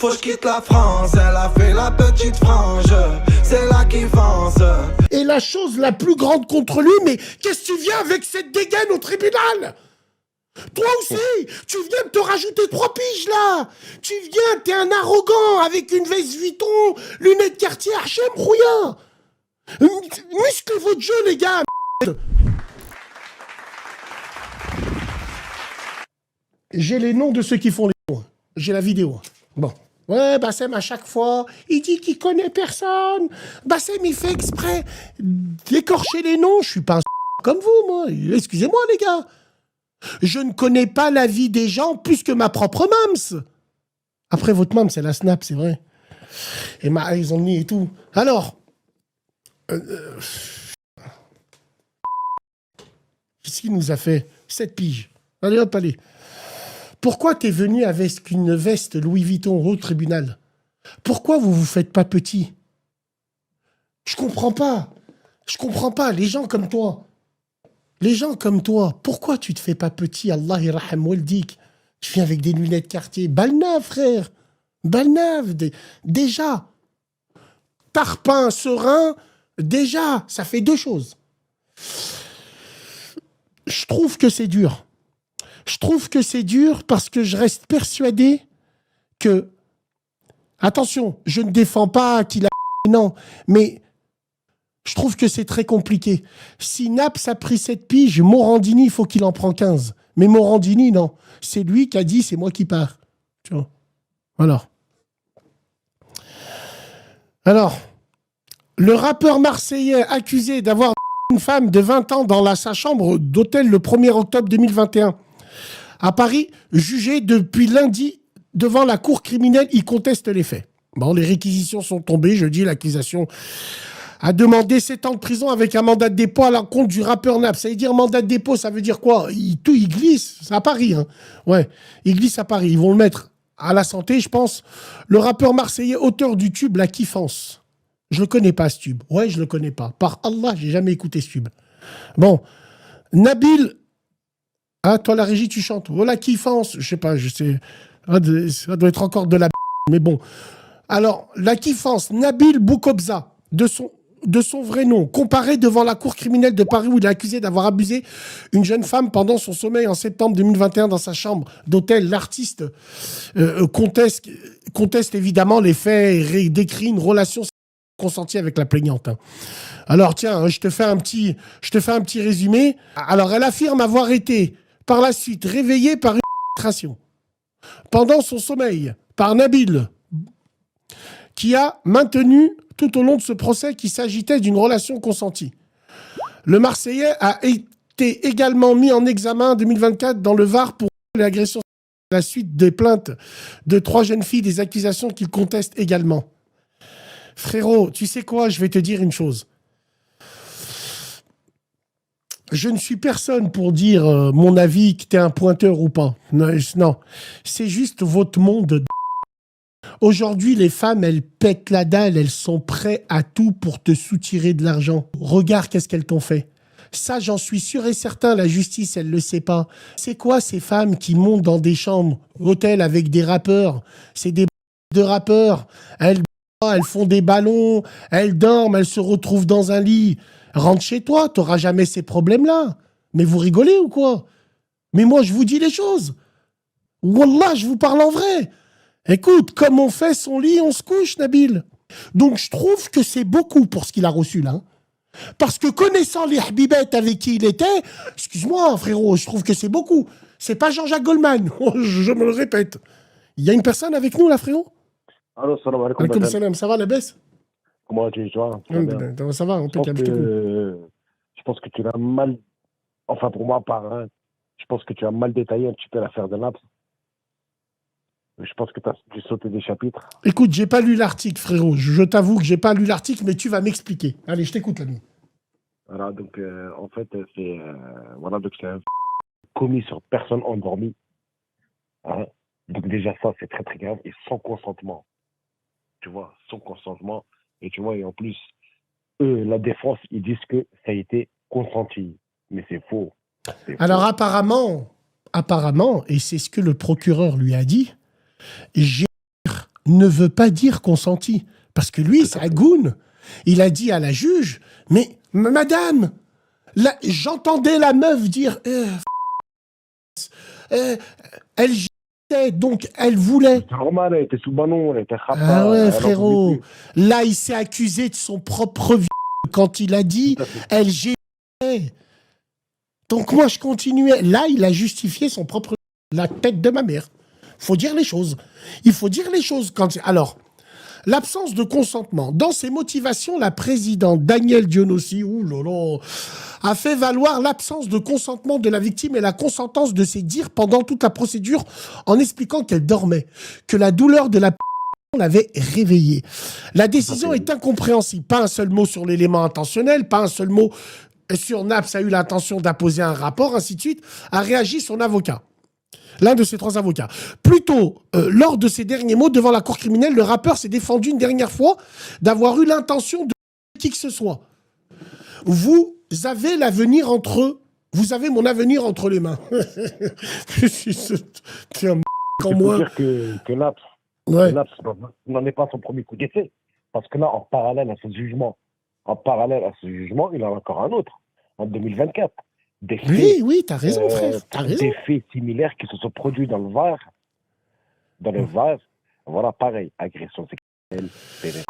Faut que je quitte la France, elle a fait la petite frange, c'est là qui fonce. Et la chose la plus grande contre lui, mais qu'est-ce que tu viens avec cette dégaine au tribunal? Toi aussi, tu viens de te rajouter 3 piges là. Tu viens, t'es un arrogant avec une veste Vuitton, lunettes Cartier, H&M, rouillard. Musclez votre jeu les gars. J'ai les noms de ceux qui font les noms. J'ai la vidéo. Bon. Ouais, Bassem, à chaque fois, il dit qu'il connaît personne. Bassem, il fait exprès d'écorcher les noms. Je suis pas un comme vous, moi. Excusez-moi, les gars. Je ne connais pas la vie des gens plus que ma propre mams. Après, votre mams, c'est la snap, c'est vrai. Et ma eyes on me et tout. Alors, qu'est-ce qu'il nous a fait? 7 piges. Allez, hop, allez. Pourquoi t'es venu avec une veste Louis Vuitton au tribunal? Pourquoi vous vous faites pas petit? Je comprends pas. Je comprends pas. Les gens comme toi. Les gens comme toi, pourquoi tu te fais pas petit? Allah irham waldik. Tu viens avec des lunettes Cartier. Balnave, frère. Balnave. Déjà. Tarpin, serein. Déjà, ça fait 2 choses. Je trouve que c'est dur. Je trouve que c'est dur parce que je reste persuadé que... Attention, je ne défends pas qu'il a... Non, mais je trouve que c'est très compliqué. Si Naps a pris 7 piges, Morandini, il faut qu'il en prenne 15. Mais Morandini, non. C'est lui qui a dit, c'est moi qui pars. Tu vois. Alors, le rappeur marseillais accusé d'avoir une femme de 20 ans dans sa chambre d'hôtel le 1er octobre 2021. À Paris, jugé depuis lundi devant la cour criminelle, il conteste les faits. Bon, les réquisitions sont tombées. Jeudi, l'accusation a demandé 7 ans de prison avec un mandat de dépôt à l'encontre du rappeur Naps. Ça veut dire mandat de dépôt, ça veut dire quoi? Il glisse. C'est à Paris. Hein. Ouais, il glisse à Paris. Ils vont le mettre à la santé, je pense. Le rappeur marseillais, auteur du tube La Kiffance. Je le connais pas, ce tube. Ouais, je le connais pas. Par Allah, j'ai jamais écouté ce tube. Bon, Nabil... Ah, toi, la régie, tu chantes. Voilà, Kiffance. Je sais pas, je sais. Ça doit être encore de la... Mais bon. Alors, la Kiffance, Nabil Boukobza, de son vrai nom, comparé devant la cour criminelle de Paris où il est accusé d'avoir abusé une jeune femme pendant son sommeil en septembre 2021 dans sa chambre d'hôtel. L'artiste conteste évidemment les faits et décrit une relation consentie avec la plaignante. Alors, tiens, je te fais un petit résumé. Alors, elle affirme avoir été, par la suite, réveillée par une pénétration pendant son sommeil par Nabil, qui a maintenu tout au long de ce procès qu'il s'agitait d'une relation consentie. Le Marseillais a été également mis en examen en 2024 dans le Var pour l'agression à la suite des plaintes de 3 jeunes filles, des accusations qu'il conteste également. Frérot, tu sais quoi? Je vais te dire une chose. Je ne suis personne pour dire mon avis, que t'es un pointeur ou pas. Non. C'est juste votre monde. Aujourd'hui, les femmes, elles pètent la dalle, elles sont prêtes à tout pour te soutirer de l'argent. Regarde qu'est-ce qu'elles t'ont fait. Ça, j'en suis sûr et certain, la justice, elle le sait pas. C'est quoi ces femmes qui montent dans des chambres, hôtels avec des rappeurs? C'est des de rappeurs. Elles font des ballons, elles dorment, elles se retrouvent dans un lit. Rentre chez toi, t'auras jamais ces problèmes-là. Mais vous rigolez ou quoi? Mais moi, je vous dis les choses. Wallah, je vous parle en vrai. Écoute, comme on fait son lit, on se couche, Nabil. Donc, je trouve que c'est beaucoup pour ce qu'il a reçu, là. Parce que connaissant les habibettes avec qui il était, excuse-moi, frérot, je trouve que c'est beaucoup. C'est pas Jean-Jacques Goldman, je me le répète. Il y a une personne avec nous, là, frérot? Allô, salam alaikum. Alaikum salam, ça va, la baisse? Comment tu vas? Ça va, impeccable. Je pense que tu l'as mal, enfin pour moi, je pense que tu as mal détaillé un petit peu l'affaire de Naps. Je pense que tu as dû sauter des chapitres. Écoute, j'ai pas lu l'article, frérot. Je t'avoue que j'ai pas lu l'article, mais tu vas m'expliquer. Allez, je t'écoute, l'ami. Voilà, donc en fait, c'est un commis sur personne endormie. Hein. Donc déjà ça, c'est très très grave et sans consentement. Tu vois, sans consentement. Et tu vois, et en plus, eux, la défense, ils disent que ça a été consenti. Mais c'est faux. Alors apparemment, et c'est ce que le procureur lui a dit, ne veut pas dire consenti. Parce que lui, c'est un goon. Il a dit à la juge, mais madame, j'entendais la meuf dire, elle gitait, donc elle voulait. C'est normal, elle était sous ballon, elle était khapa. Ah ouais, elle en frérot. pouvait plus. Là, il s'est accusé de son propre vie quand il a dit, Tout à fait. elle gitait. Donc moi, je continuais. Là, il a justifié son propre... La tête de ma mère. Faut dire les choses. Il faut dire les choses. Alors, l'absence de consentement. Dans ses motivations, la présidente Danielle Dionossi a fait valoir l'absence de consentement de la victime et la consentance de ses dires pendant toute la procédure en expliquant qu'elle dormait, que la douleur de la l'avait réveillée. La décision est incompréhensible. Pas un seul mot sur l'élément intentionnel, pas un seul mot sur Naps a eu l'intention d'apposer un rapport, ainsi de suite, a réagi son avocat. L'un de ses 3 avocats. Plutôt, lors de ses derniers mots devant la cour criminelle, le rappeur s'est défendu une dernière fois d'avoir eu l'intention de qui que ce soit. Vous avez l'avenir entre... Vous avez mon avenir entre les mains. Tiens, quand Il faut moi... dire que Naps, Ouais. Naps n'en est pas à son premier coup d'essai. Parce que là, en parallèle à ce jugement, il en a encore un autre, en 2024. Des faits, Oui, t'as raison, frère. T'as raison. des faits similaires qui se sont produits dans le Var. Dans le Var, voilà, pareil, agression sexuelle, pénétration.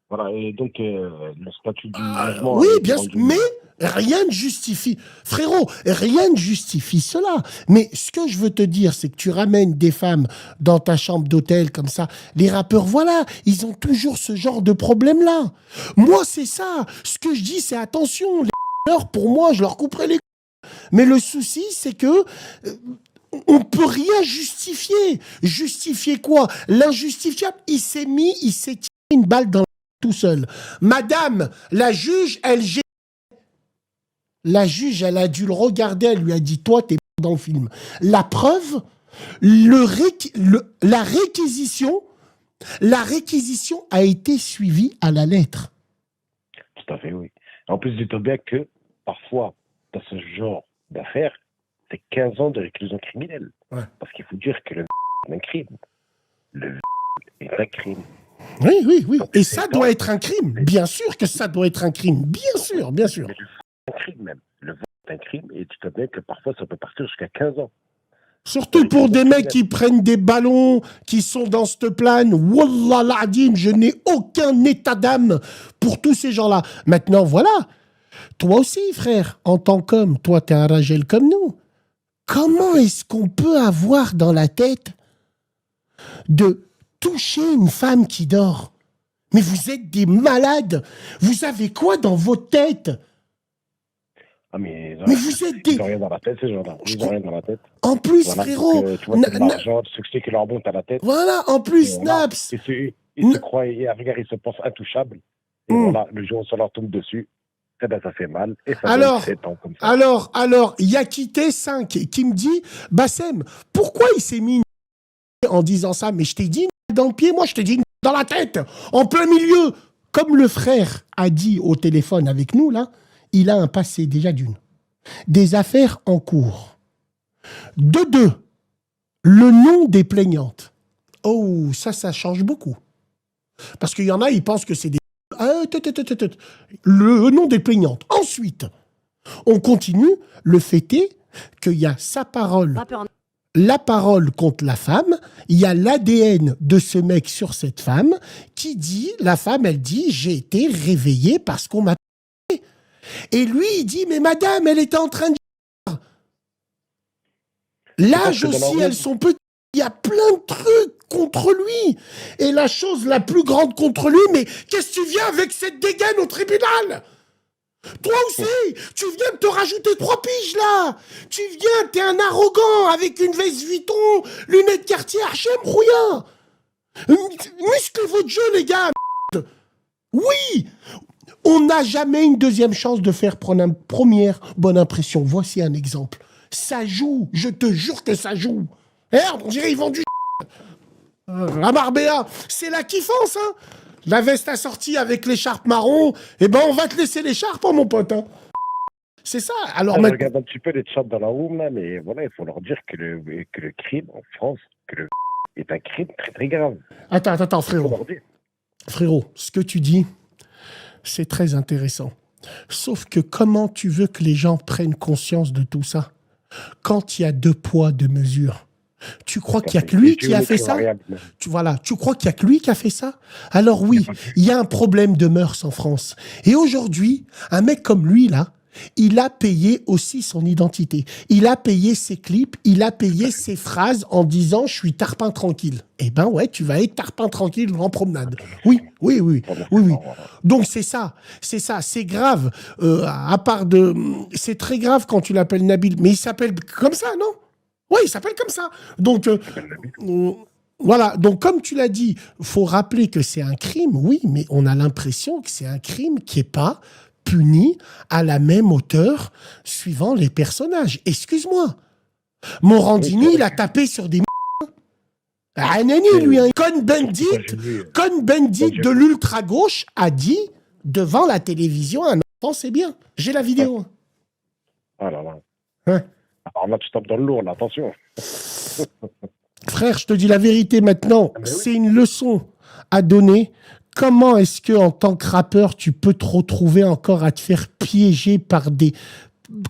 Voilà, et donc le statut du jugement... Oui, a été bien sûr, rendu- mais rien ne justifie. Frérot, rien ne justifie cela. Mais ce que je veux te dire, c'est que tu ramènes des femmes dans ta chambre d'hôtel comme ça. Les rappeurs, voilà, ils ont toujours ce genre de problème-là. Moi, c'est ça. Ce que je dis, c'est attention. Les rappeurs, pour moi, je leur couperai les... Mais le souci, c'est que... on ne peut rien justifier. Justifier quoi? L'injustifiable, il s'est tiré une balle dans la tout seul. Madame, la juge, la juge, elle a dû le regarder, elle lui a dit, toi, t'es dans le film. La preuve, la réquisition a été suivie à la lettre. Tout à fait, oui. En plus, dites bien que parfois, dans ce genre d'affaires, c'est 15 ans de réclusion criminelle. Ouais. Parce qu'il faut dire que le est un crime. Le est un crime. Oui. Donc, Et c'est ça dans- doit être un crime. Bien sûr que ça doit être un crime. Bien sûr, bien sûr. Mais le est un crime même. Le est un crime et tu sais bien que parfois ça peut partir jusqu'à 15 ans. Surtout pour des mecs qui prennent des ballons, qui sont dans cette plane. Wallah l'adим, je n'ai aucun état d'âme pour tous ces gens-là. Maintenant, voilà. Toi aussi, frère, en tant qu'homme, toi, t'es un Ragel comme nous. Comment est-ce qu'on peut avoir dans la tête de toucher une femme qui dort? Mais vous êtes des malades. Vous avez quoi dans vos têtes? Ah, mais vous êtes des... ils n'ont rien dans la tête, ces gens-là. Ils n'ont rien dans la tête. En plus, Voilà, frérot... donc, tu vois, c'est de l'argent, du succès qui leur monte à la tête. Voilà, en plus, Voilà. Naps... Ils se croient, regarde, ils se pensent intouchables. Et voilà, le jour où ça leur tombe dessus, eh ben, ça fait mal. Et ça Alors, donne 7 ans comme ça. alors, Yakité 5 qui me dit, Bassem, pourquoi il s'est mis une en disant ça? Mais je t'ai dit une dans le pied, moi je t'ai dit une dans la tête, en plein milieu. Comme le frère a dit au téléphone avec nous, là, il a un passé déjà d'une. Des affaires en cours. De deux, le nom des plaignantes. Oh, ça change beaucoup. Parce qu'il y en a, ils pensent que c'est des... Le nom des plaignantes. Ensuite, on continue. Le fait est qu'il y a sa parole, la parole contre la femme. Il y a l'ADN de ce mec sur cette femme qui dit, la femme, elle dit, j'ai été réveillée parce qu'on m'a... Et lui, il dit, mais madame, elle était en train de... L'âge aussi, elles sont petites. Il y a plein de trucs contre lui. Et la chose la plus grande contre lui, mais qu'est-ce que tu viens avec cette dégaine au tribunal? Toi aussi, tu viens de te rajouter 3 piges, là. Tu viens, t'es un arrogant, avec une veste Vuitton, lunettes Cartier, H&M, rouillard. Musclez votre jeu, les gars. Oui, on n'a jamais une deuxième chance de faire prendre une première bonne impression. Voici un exemple. Ça joue, je te jure que ça joue. Merde, on dirait ils vendent du... La Marbella, c'est la kiffance, hein. La veste assortie avec l'écharpe marron, eh ben on va te laisser l'écharpe, hein, mon pote. Hein. C'est ça. Alors Je maintenant... regarde un petit peu les chats dans la room, là, mais voilà, il faut leur dire que le crime en France, que le est un crime très très grave. Attends, frérot. Aujourd'hui, Frérot, ce que tu dis, c'est très intéressant. Sauf que comment tu veux que les gens prennent conscience de tout ça quand il y a 2 poids, 2 mesures? Tu crois qu'il n'y a que lui qui a fait ça? Tu crois qu'il n'y a que lui qui a fait ça? Alors oui, il y a un problème de mœurs en France. Et aujourd'hui, un mec comme lui, là, il a payé aussi son identité. Il a payé ses clips, il a payé ses phrases en disant « je suis tarpin tranquille ». Eh ben ouais, tu vas être tarpin tranquille en promenade. Oui. Donc c'est ça, c'est grave. À part de... C'est très grave quand tu l'appelles Nabil, mais il s'appelle comme ça, non? Oui, il s'appelle comme ça. Donc, voilà. Donc, comme tu l'as dit, faut rappeler que c'est un crime, oui, mais on a l'impression que c'est un crime qui n'est pas puni à la même hauteur suivant les personnages. Excuse-moi. Morandini, il a tapé sur des... Ah, nani, lui, un Cohn-Bendit de l'ultra-gauche a dit devant la télévision, un enfant, c'est bien. J'ai la vidéo. Ah là là. Hein? Alors là, tu tapes dans le lourd, là, attention. Frère, je te dis la vérité maintenant, oui. c'est une leçon à donner. Comment est-ce que, en tant que rappeur, tu peux te retrouver encore à te faire piéger par des...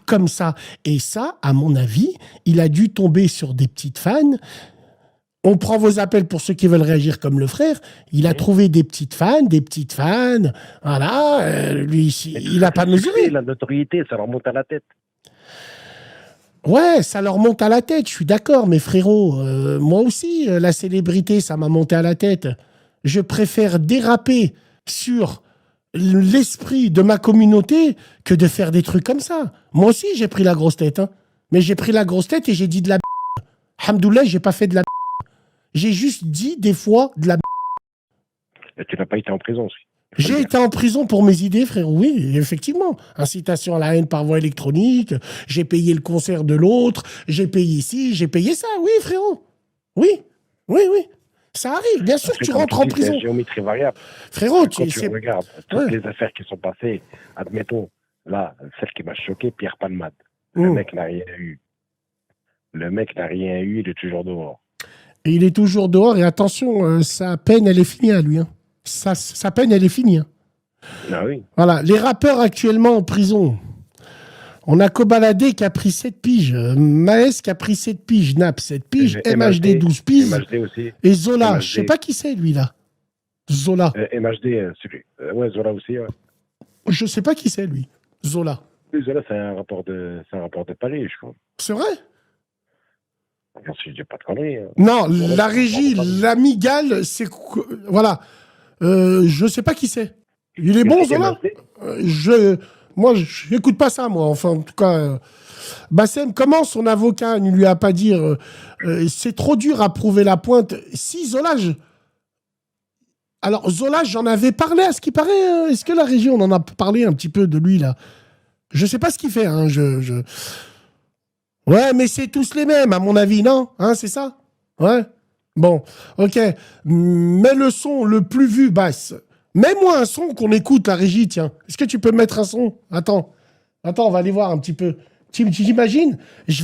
comme ça? Et ça, à mon avis, il a dû tomber sur des petites fans. On prend vos appels pour ceux qui veulent réagir comme le frère. Il a trouvé des petites fans. Voilà, lui, il n'a pas mesuré. La notoriété, ça leur monte à la tête. Ouais, ça leur monte à la tête, je suis d'accord, mais frérot, moi aussi, la célébrité, ça m'a monté à la tête. Je préfère déraper sur l'esprit de ma communauté que de faire des trucs comme ça. Moi aussi, j'ai pris la grosse tête, hein. Mais j'ai pris la grosse tête et j'ai dit de la b***. Alhamdoulilah, j'ai pas fait de la b***. J'ai juste dit des fois de la b***. Et tu n'as pas été en prison aussi. J'ai été en prison pour mes idées, frère, oui, effectivement. Incitation à la haine par voie électronique, j'ai payé le concert de l'autre, j'ai payé ci, j'ai payé ça, oui, frérot. Oui. Ça arrive, bien sûr que tu rentres en prison. C'est la géométrie variable. Frérot, quand tu regardes toutes les affaires qui sont passées, admettons, là, celle qui m'a choqué, Pierre Palmade. Le mec n'a rien eu. Il est toujours dehors. Et il est toujours dehors, et attention, sa peine, elle est finie à lui, hein. Sa peine, elle est finie. Hein. Ah oui. Voilà, les rappeurs actuellement en prison. On a Kobalade qui a pris 7 piges, Maes qui a pris 7 piges, Nap 7 piges, MHD 12 piges, et Zola. Je sais pas qui c'est, lui, là. Zola. MHD, celui. Ouais, Zola aussi, ouais. Je sais pas qui c'est, lui. Zola. Oui, Zola, c'est un rapport de Paris, je crois. C'est vrai? Si je dis pas de conneries. Non, la régie, l'amigale, c'est... Voilà. Je sais pas qui c'est. Il est bon, Zola? Moi, je n'écoute pas ça, moi. Enfin, en tout cas, Bassem, comment son avocat ne lui a pas dit c'est trop dur à prouver la pointe. Si Zola, alors Zola, j'en avais parlé à ce qui paraît. Est-ce que la régie, on en a parlé un petit peu de lui, là? Je sais pas ce qu'il fait. Hein, Ouais, mais c'est tous les mêmes, à mon avis, non? Hein, c'est ça? Ouais. Bon, ok. Mets le son le plus vu, Basse. Mets-moi un son qu'on écoute, la régie, tiens. Est-ce que tu peux mettre un son? Attends, on va aller voir un petit peu. Tu imagines? Je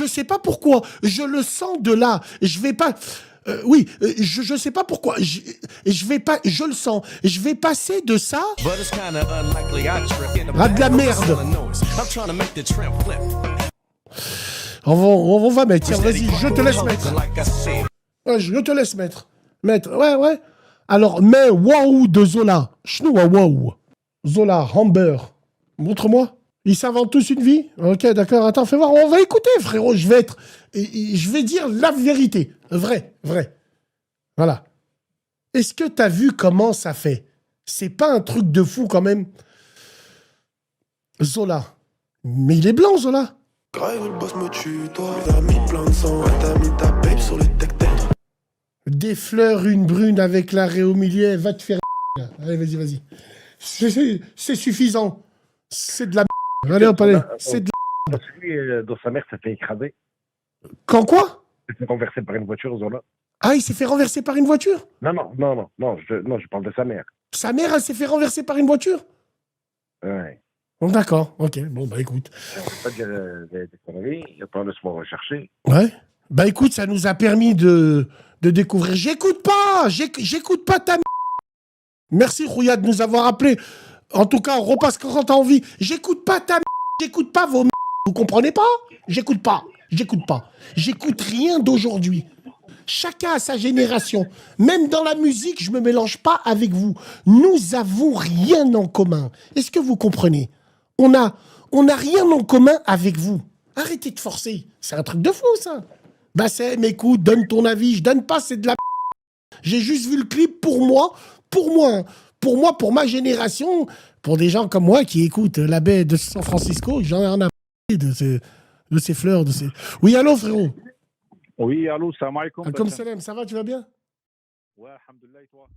sais pas pourquoi. Je le sens de là. Je vais pas... je sais pas pourquoi. Je vais pas... Je le sens. Je vais passer de ça à de la merde. On va mettre. Tiens, vas-y, je te laisse mettre. Ouais, je te laisse mettre. Ouais. Alors, mets Waouh de Zola. Chnou Waouh. Zola, Humber. Montre-moi. Ils s'inventent tous une vie? Ok, d'accord. Attends, fais voir. On va écouter, frérot. Je vais dire la vérité. Vrai. Voilà. Est-ce que t'as vu comment ça fait? C'est pas un truc de fou, quand même. Zola. Mais il est blanc, Zola. Des fleurs, une brune avec l'arrêt au milieu, va te faire... Allez, vas-y. C'est suffisant. C'est de la... Allez, hop, allez. C'est de la... Celui dont sa mère s'est fait écraser. Quand quoi? Il s'est fait renverser par une voiture, Zola. Ah, il s'est fait renverser par une voiture? Non, je parle de sa mère. Sa mère, elle s'est fait renverser par une voiture? Ouais. Bon, d'accord, ok. Bon, bah écoute. On peut pas dire des conneries, il y a pas de se rechercher. Ouais. Bah écoute, ça nous a permis de de découvrir. J'écoute pas ta. Merci Rouya de nous avoir appelé. En tout cas, on repasse quand t'as envie. J'écoute pas ta. J'écoute pas vos. Vous comprenez pas? J'écoute pas. J'écoute rien d'aujourd'hui. Chacun a sa génération. Même dans la musique, je me mélange pas avec vous. Nous avons rien en commun. Est-ce que vous comprenez? On a rien en commun avec vous. Arrêtez de forcer. C'est un truc de fou, ça. Bassem, écoute, donne ton avis. Je donne pas, c'est de la. J'ai juste vu le clip pour moi, pour ma génération, pour des gens comme moi qui écoutent la baie de San Francisco. J'en ai rien à de ces fleurs, de ces. Oui, allô, frérot. Oui, allô, salam alaikum. Comme Salem, ça va, tu vas bien? Ouais, alhamdoulilah, et toi?